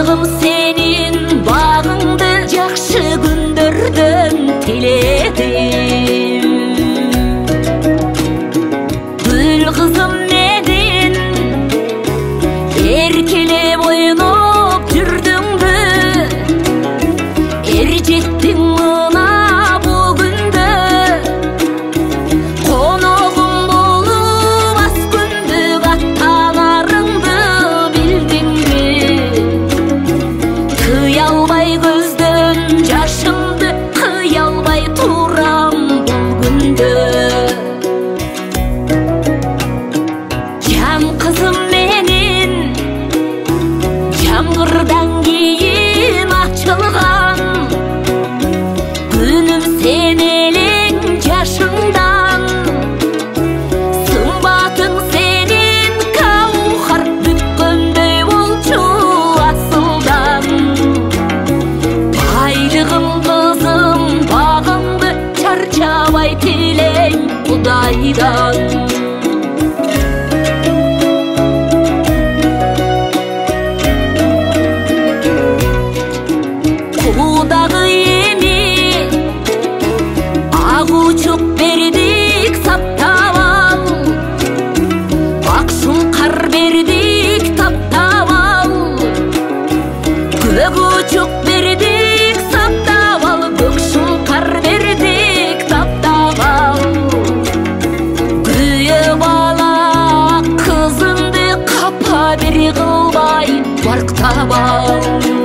байлығым сенин бағыңды жақшы күндерден тіледім. Гүл қызым менен еркелеп ойнап жүрдің бі, ержеттің мына бүгінді, қонағым болып аз күндік аттанарыңды білдің бе? Тыя албай көзден жашымды, қия албай турам бұл күнді. Жан қызым менен жаңғырдан кейін açılған күнім сен елең жашыңдан, сымбатың сенен каухар бүткөндөй болчу асылдан. Байлығым қызым бағыңды чарчабай тілейм Құдайдан. Құдағы еме ағучық бердік саптап ал, ақшұңқар бердік таптап ал, көкучық бердік саптап ал, көкшұңқар бердік таптап ал. Күйе бала қызыңды қапа бері қылбай барқтап ал.